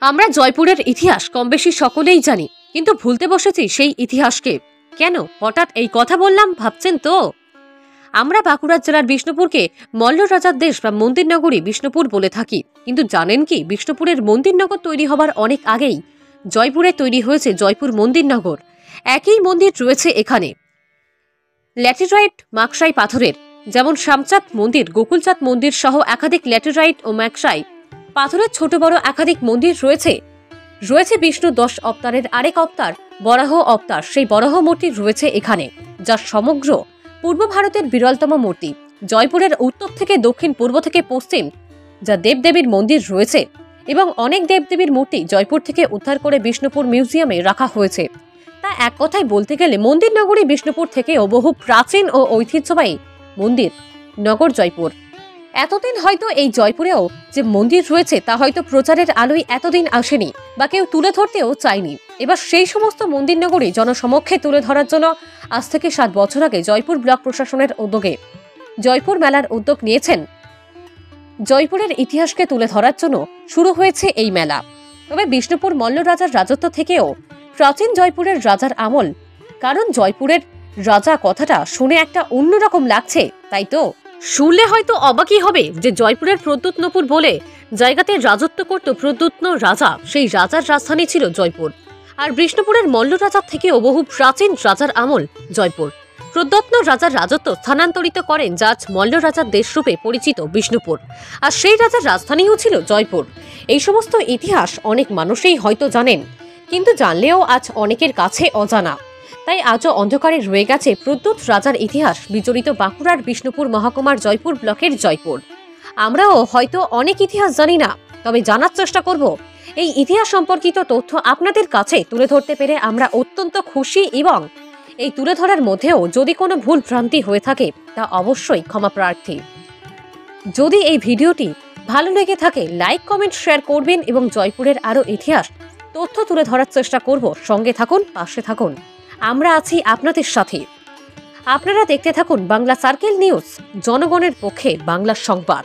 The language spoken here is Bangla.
আমরা জয়পুরের ইতিহাস কম বেশি সকলেই জানি, কিন্তু ভুলতে বসেছি সেই ইতিহাসকে। কেন হঠাৎ এই কথা বললাম ভাবছেন তো? আমরা বাঁকুড়া জেলার বিষ্ণুপুরকে মল্ল রাজার দেশ বা মন্দির নগরী বিষ্ণুপুর বলে থাকি, কিন্তু জানেন কি বিষ্ণুপুরের মন্দিরনগর তৈরি হবার অনেক আগেই জয়পুরে তৈরি হয়েছে জয়পুর মন্দিরনগর। একই মন্দির রয়েছে এখানে, ল্যাটেরাইট মাকসাই পাথরের, যেমন শ্যামচাঁদ মন্দির, গোকুলচাঁদ মন্দির সহ একাধিক ল্যাটেরাইট ও মাকসাই পাথরের ছোট বড় একাধিক মন্দির রয়েছে। রয়েছে বিষ্ণু 10 অবতারের আরেক অবতার বরাহ অবতার, সেই বরাহ মূর্তি রয়েছে এখানে, যা সমগ্র পূর্ব ভারতের বিরলতম মূর্তি। জয়পুরের উত্তর থেকে দক্ষিণ, পূর্ব থেকে পশ্চিম যা দেবদেবীর মন্দির রয়েছে, এবং অনেক দেবদেবীর মূর্তি জয়পুর থেকে উদ্ধার করে বিষ্ণুপুর মিউজিয়ামে রাখা হয়েছে। তা এক কথায় বলতে গেলে মন্দির নগরী বিষ্ণুপুর থেকেও বহু প্রাচীন ও ঐতিহ্যবাহী মন্দির নগর জয়পুর। এতদিন হয়তো এই জয়পুরেও যে মন্দির রয়েছে তা হয়তো প্রচারের আলোয় এতদিন আসেনি বা কেউ তুলে ধরতেও চায়নি। এবার সেই সমস্ত মন্দির নগরী জনসমক্ষে তুলে ধরার জন্য আজ থেকে 7 বছর আগে জয়পুর ব্লক প্রশাসনের উদ্যোগে জয়পুর মেলার উদ্যোগ নিয়েছেন। জয়পুরের ইতিহাসকে তুলে ধরার জন্য শুরু হয়েছে এই মেলা। তবে বিষ্ণুপুর মল্ল রাজার রাজত্ব থেকেও প্রাচীন জয়পুরের রাজার আমল, কারণ জয়পুরের রাজা কথাটা শুনে একটা অন্যরকম লাগছে, তাই তো? শুনলে হয়তো অবাকই হবে যে জয়পুরের প্রদ্যোৎনপুর বলে জায়গাতে রাজত্ব করত প্রদ্যোৎন রাজা, সেই রাজার রাজধানী ছিল জয়পুর। আর বিষ্ণুপুরের মল্ল রাজার থেকেও বহু প্রাচীন রাজার আমল জয়পুর। প্রদ্যোৎন রাজার রাজত্ব স্থানান্তরিত করেন যা আজ মল্ল রাজার দেশরূপে পরিচিত বিষ্ণুপুর, আর সেই রাজার রাজধানীও ছিল জয়পুর। এই সমস্ত ইতিহাস অনেক মানুষই হয়তো জানেন, কিন্তু জানলেও আজ অনেকের কাছে অজানা। তাই আজও অন্ধকারে রয়ে গেছে প্রদ্যোৎ রাজার ইতিহাস বিজড়িত বাঁকুড়ার বিষ্ণুপুর মহকুমার জয়পুর ব্লকের জয়পুর। আমরাও হয়তো অনেক ইতিহাস জানি না, তবে জানার চেষ্টা করব। এই ইতিহাস সম্পর্কিত তথ্য আপনাদের কাছে তুলে ধরতে পেরে আমরা অত্যন্ত খুশি, এবং এই তুলে ধরার মধ্যেও যদি কোনো ভুল ভ্রান্তি হয়ে থাকে তা অবশ্যই ক্ষমা প্রার্থী। যদি এই ভিডিওটি ভালো লেগে থাকে লাইক, কমেন্ট, শেয়ার করবেন এবং জয়পুরের আরও ইতিহাস তথ্য তুলে ধরার চেষ্টা করব। সঙ্গে থাকুন, পাশে থাকুন, আমরা আছি আপনাদের সাথে। আপনারা দেখতে থাকুন বাংলা সার্কেল নিউজ, জনগণের পক্ষে বাংলা সংবাদ।